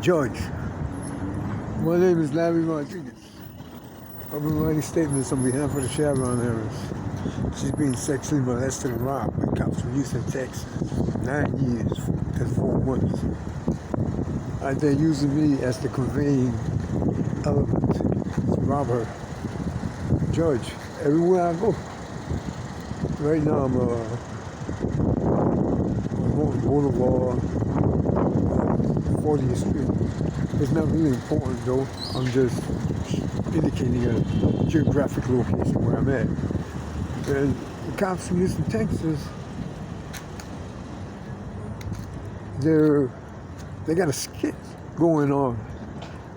Judge, my name is Larry Rodriguez. I've been writing statements on behalf of the Chevron heiress. She's being sexually molested and robbed by cops from Houston, Texas. 9 years and 4 months. They're using me as the conveying element to rob her. Judge, everywhere I go. Right now I'm on Boulevard, 40th Street. It's not really important though. I'm just indicating a geographic location where I'm at. And the cops from Houston, Texas, they got a skit going on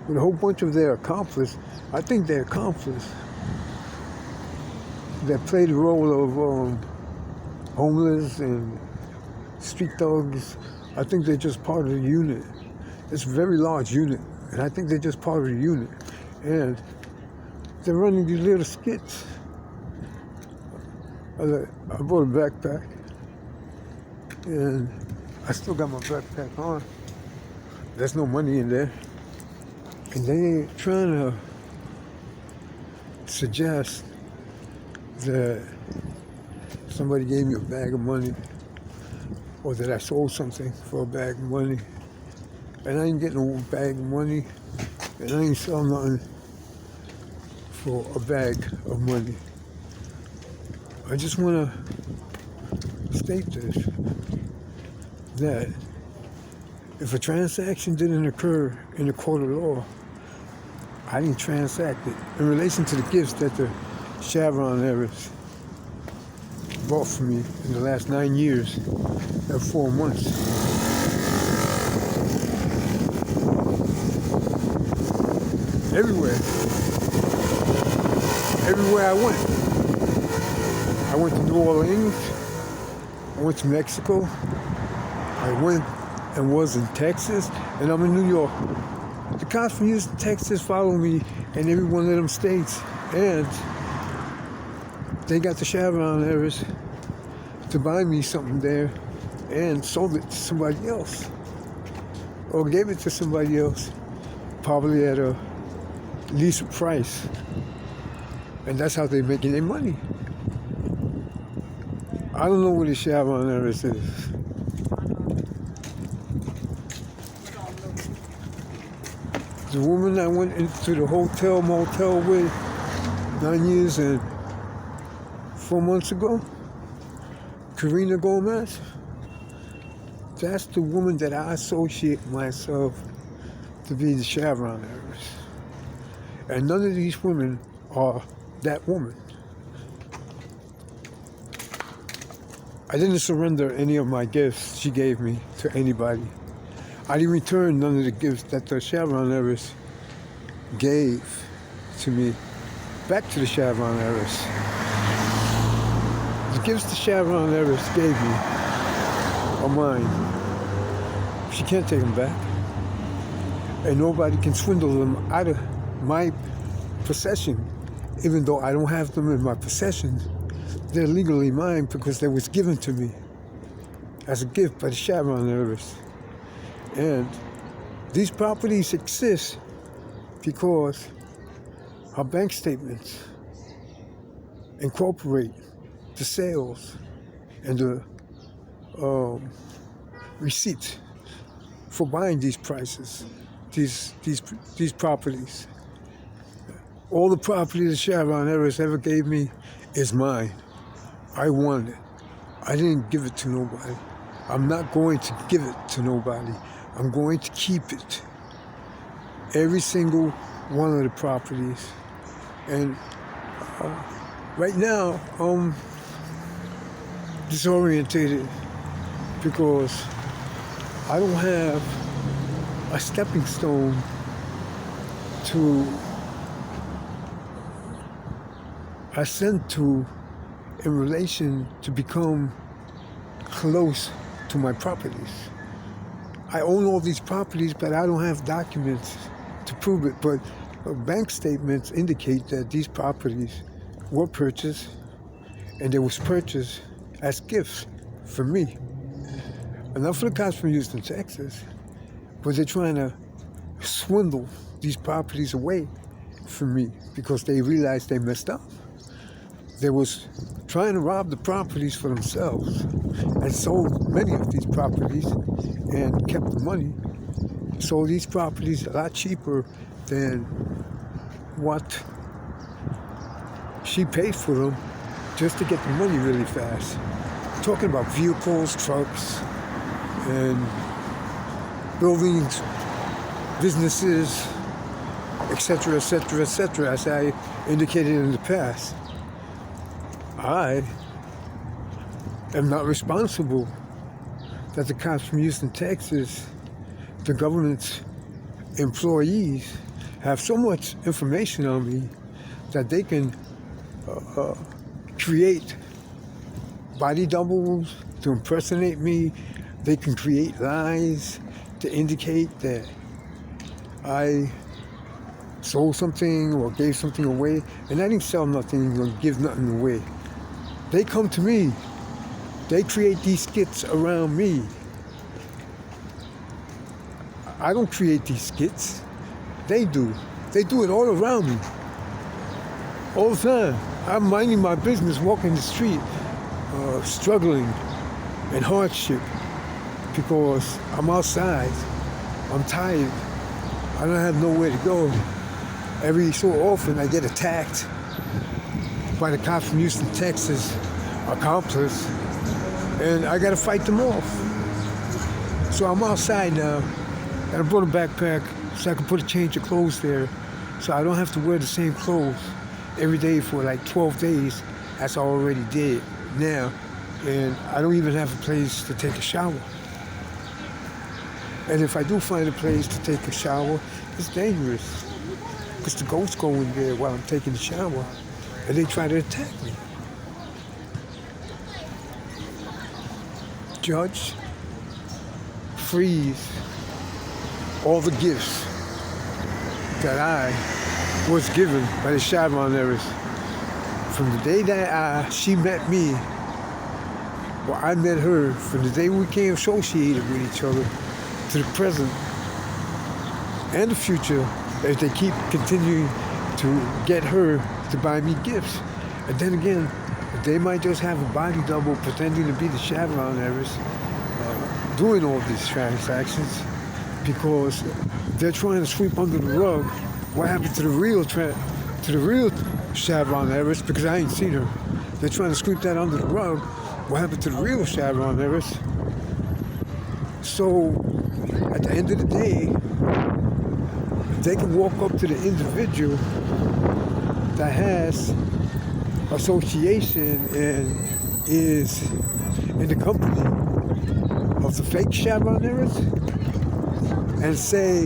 with a whole bunch of their accomplices. I think their accomplices that play the role of homeless and street thugs. I think they're just part of the unit. It's a very large unit, and I think they're just part of the unit. And they're running these little skits. I bought a backpack, and I still got my backpack on. There's no money in there. And they trying to suggest that somebody gave me a bag of money, or that I sold something for a bag of money. And I ain't getting no bag of money, and I ain't selling nothing for a bag of money. I just want to state this, that if a transaction didn't occur in the court of law, I didn't transact it. In relation to the gifts that the Chevron heiress bought for me in the last 9 years and 4 months. Everywhere I went. I went to New Orleans, I went to Mexico, I went and was in Texas, and I'm in New York. The cops from Houston, Texas follow me in every one of them states, and they got the Chevron heiress to buy me something there and sold it to somebody else, or gave it to somebody else, probably at a least price. And that's how they're making their money. I don't know what the Chevron heiress is. The woman I went into the motel with 9 years and 4 months ago, Karina Gomez, that's the woman that I associate myself to be the Chevron heiress. And none of these women are that woman. I didn't surrender any of my gifts she gave me to anybody. I didn't return none of the gifts that the Chevron heiress gave to me back to the Chevron heiress. The gifts the Chevron heiress gave me are mine. She can't take them back. And nobody can swindle them out of my possession. Even though I don't have them in my possession, they're legally mine because they was given to me as a gift by the Chevron heiress. And these properties exist because our bank statements incorporate the sales and the receipts for buying these prices, these properties. All the property the Chevron heiress ever gave me is mine. I want it. I didn't give it to nobody. I'm not going to give it to nobody. I'm going to keep it. Every single one of the properties. And right now, I'm disorientated because I don't have a stepping stone to ascend to in relation to become close to my properties. I own all these properties, but I don't have documents to prove it. But bank statements indicate that these properties were purchased, and they was purchased as gifts for me. And not for the cops from Houston, Texas, but they're trying to swindle these properties away from me because they realized they messed up. They was trying to rob the properties for themselves and sold many of these properties and kept the money. Sold these properties a lot cheaper than what she paid for them just to get the money really fast. Talking about vehicles, trucks, and buildings, businesses, etc., etc., etc., as I indicated in the past. I am not responsible that the cops from Houston, Texas, the government's employees, have so much information on me that they can create body doubles to impersonate me. They can create lies to indicate that I sold something or gave something away, and I didn't sell nothing or give nothing away. They come to me. They create these skits around me. I don't create these skits. They do. They do it all around me. All the time. I'm minding my business, walking the street, struggling in hardship because I'm outside. I'm tired. I don't have nowhere to go. Every so often I get attacked by the cops from Houston, Texas, accomplice, and I gotta fight them off. So I'm outside now, and I brought a backpack so I can put a change of clothes there, so I don't have to wear the same clothes every day for like 12 days, as I already did now, and I don't even have a place to take a shower. And if I do find a place to take a shower, it's dangerous, because the ghosts go in there while I'm taking the shower, and they try to attack me. Judge, freeze all the gifts that I was given by the Chevron heiress. From the day that she met me, well, I met her, from the day we became associated with each other to the present and the future, as they keep continuing to get her to buy me gifts. And then again, they might just have a body double pretending to be the Chevron heiress doing all these transactions because they're trying to sweep under the rug what happened to the real Chevron heiress, because I ain't seen her. They're trying to sweep that under the rug. What happened to the real Chevron heiress? So at the end of the day, they can walk up to the individual that has association and is in the company of the fake Chevron heiress and say,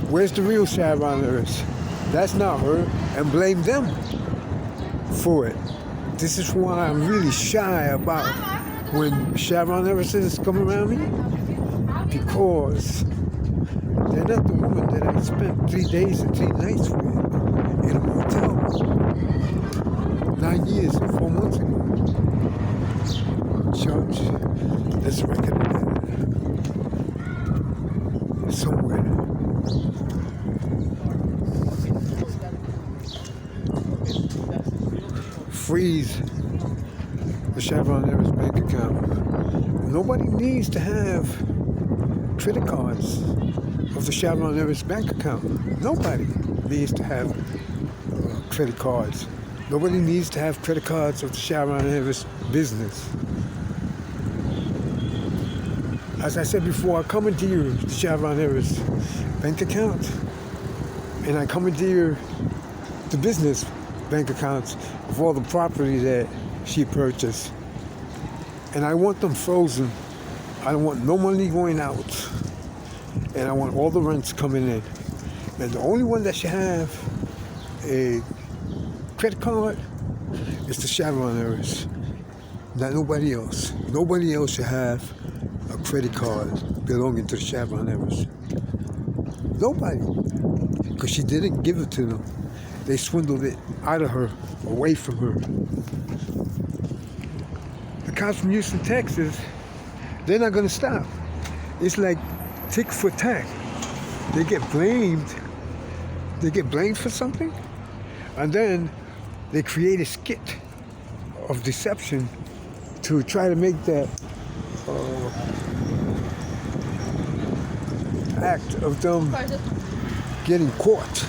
where's the real Chevron heiress? That's not her, and blame them for it. This is why I'm really shy about when Chevron heiresses come around me, because they're not the woman that I spent 3 days and 3 nights with in a motel 9 years and 4 months ago. Judge, there's a record of that somewhere. Freeze the Chevron heiress bank account. Nobody needs to have credit cards of the Chevron heiress bank account. Nobody needs to have credit cards. Nobody needs to have credit cards of the Chevron heiress business. As I said before, I commandeer the Chevron heiress bank account, and I commandeer the business bank accounts of all the property that she purchased. And I want them frozen. I don't want no money going out. And I want all the rents coming in. And the only one that should have a credit card is the Chevron heiress. Not nobody else. Nobody else should have a credit card belonging to the Chevron heiress. Nobody. Because she didn't give it to them. They swindled it out of her, away from her. The cops from Houston, Texas, they're not going to stop. It's like tick for tack. they get blamed. They get blamed for something, and then they create a skit of deception to try to make that act of them getting caught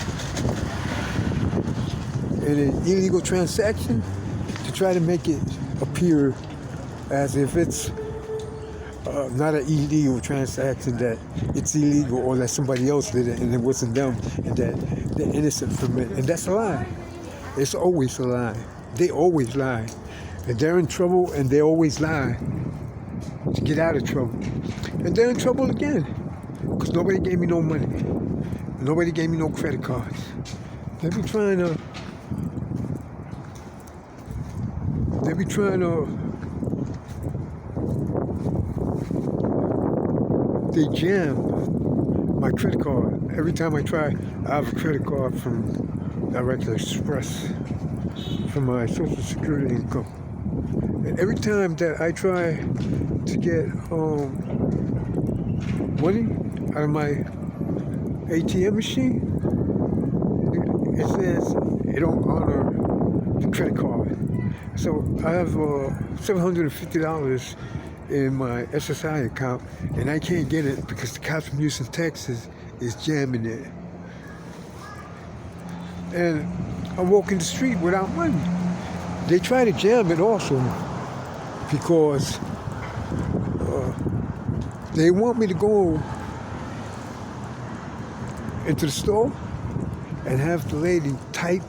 in an illegal transaction, to try to make it appear as if it's not an illegal transaction, that it's illegal, or that somebody else did it and it wasn't them, and that they're innocent from it. And that's a lie. It's always a lie. They always lie. And they're in trouble, and they always lie to get out of trouble. And they're in trouble again, because nobody gave me no money. Nobody gave me no credit cards. They be trying to they jam my credit card. Every time I try, I have a credit card from Direct Express from my Social Security income. And every time that I try to get money out of my ATM machine, it says it don't honor the credit card. So I have $750 in my SSI account, and I can't get it because the cops from Houston, Texas is jamming it. And I'm walking the street without money. They try to jam it also because they want me to go into the store and have the lady type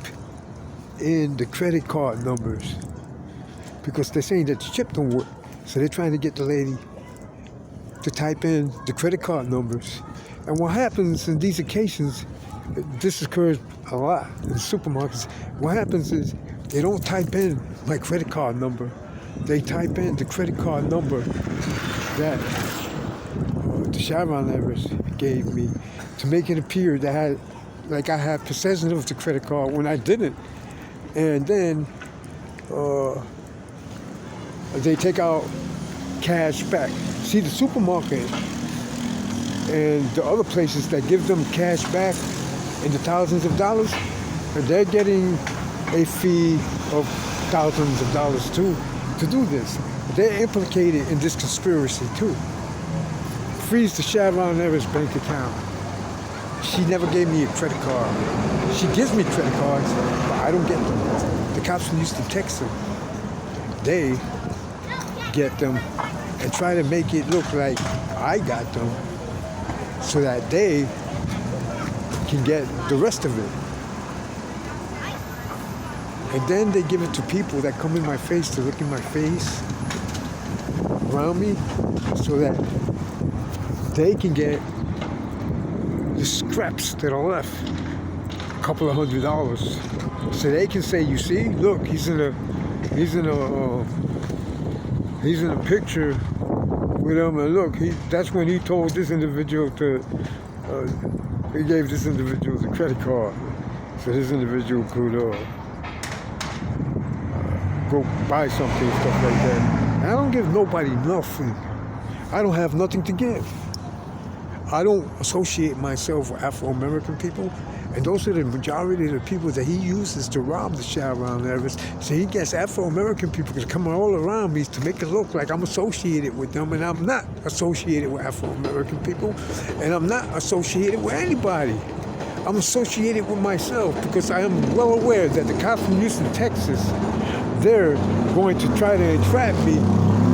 in the credit card numbers, because they're saying that the chip don't work. So they're trying to get the lady to type in the credit card numbers. And what happens in these occasions, this occurs a lot in supermarkets, what happens is they don't type in my credit card number. They type in the credit card number that the Chevron Everest gave me to make it appear that I had possession of the credit card when I didn't. And then they take out cash back. See, the supermarket and the other places that give them cash back in the thousands of dollars, they're getting a fee of thousands of dollars too to do this. They're implicated in this conspiracy too. Freeze the Chevron Everest bank account. She never gave me a credit card. She gives me credit cards, but I don't get them. The cops from Houston, Texas, they get them and try to make it look like I got them so that they can get the rest of it. And then they give it to people that come in my face to look in my face around me so that they can get the scraps that are left, a couple of $100. So they can say, you see, look, he's in a picture with him, and look, that's when he told this individual he gave this individual the credit card, so this individual could go buy something, stuff like that. And I don't give nobody nothing. I don't have nothing to give. I don't associate myself with Afro-American people, and those are the majority of the people that he uses to rob the Chevron Everest. So he gets Afro-American people to come all around me to make it look like I'm associated with them, and I'm not associated with Afro-American people, and I'm not associated with anybody. I'm associated with myself because I am well aware that the cops from Houston, Texas, they're going to try to entrap me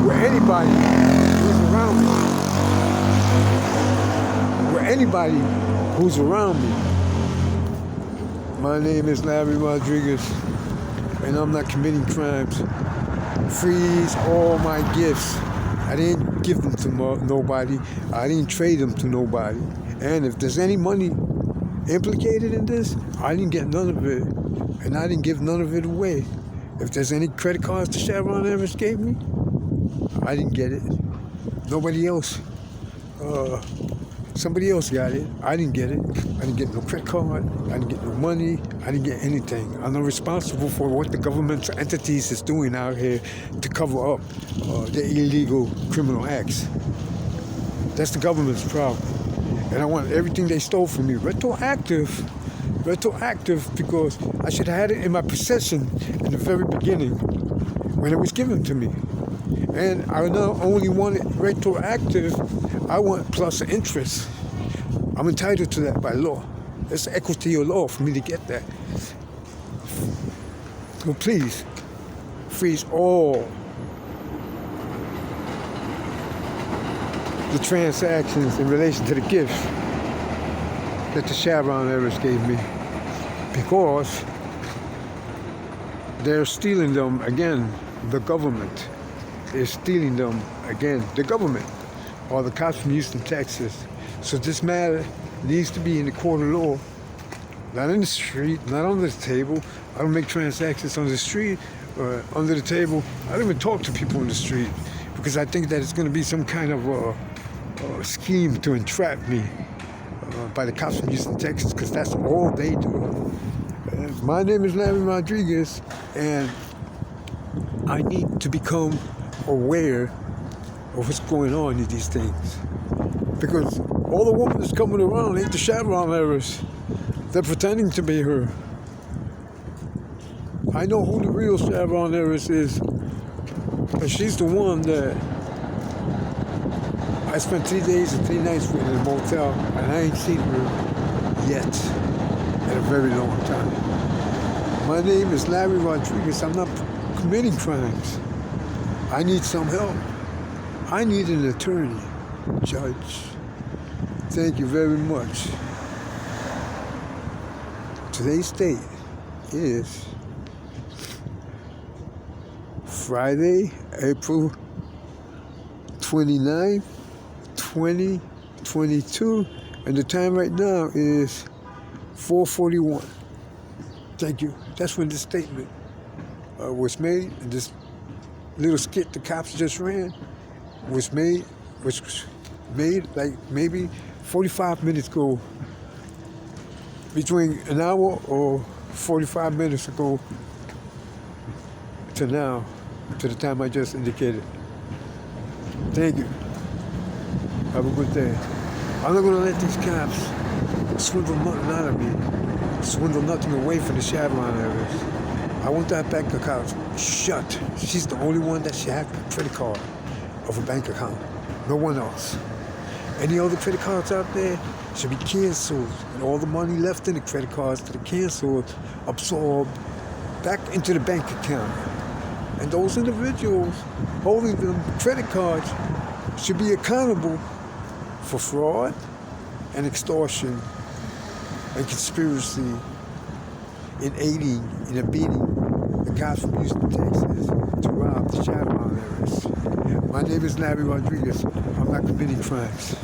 with anybody who's around me. Anybody who's around me. My name is Larry Rodriguez, and I'm not committing crimes. Freeze all my gifts. I didn't give them to nobody. I didn't trade them to nobody. And if there's any money implicated in this, I didn't get none of it, and I didn't give none of it away. If there's any credit cards the Chevron Everest gave me, I didn't get it. Nobody else. Somebody else got it. I didn't get it. I didn't get no credit card. I didn't get no money. I didn't get anything. I'm not responsible for what the government entities is doing out here to cover up the illegal criminal acts. That's the government's problem. And I want everything they stole from me retroactive. Retroactive because I should have had it in my possession in the very beginning when it was given to me. And I not only want it retroactive, I want plus interest. I'm entitled to that by law. It's equity of law for me to get that. So please, freeze all the transactions in relation to the gifts that the Chevron heirs gave me, because they're stealing them again. The government is stealing them again. The government, or the cops from Houston, Texas. So this matter needs to be in the court of law, not in the street, not under the table. I don't make transactions on the street or under the table. I don't even talk to people in the street because I think that it's going to be some kind of a scheme to entrap me by the cops from Houston, Texas, because that's all they do. My name is Larry Rodriguez, and I need to become aware of what's going on in these things. Because all the woman that's coming around ain't the Chevron heirs. They're pretending to be her. I know who the real Chevron heiress is. And she's the one that I spent 3 days and 3 nights with in a motel, and I ain't seen her yet in a very long time. My name is Larry Rodriguez. I'm not committing crimes. I need some help. I need an attorney, judge. Thank you very much. Today's date is Friday, April 29th, 2022, and the time right now is 4:41. Thank you. That's when this statement was made. And this little skit the cops just ran was made like maybe 45 minutes ago, between an hour or 45 minutes ago to now, to the time I just indicated. Thank you. Have a good day. I'm not going to let these cops swindle nothing out of me, swindle nothing away from the Chevron heirs. I want that bank account shut. She's the only one that should have a credit card of a bank account. No one else. Any other credit cards out there should be canceled, and all the money left in the credit cards that are canceled absorbed back into the bank account. And those individuals holding them credit cards should be accountable for fraud and extortion and conspiracy in aiding and abetting the cops from Houston, Texas to rob the Chevron heirs. My name is Larry Rodriguez. I'm not committing crimes.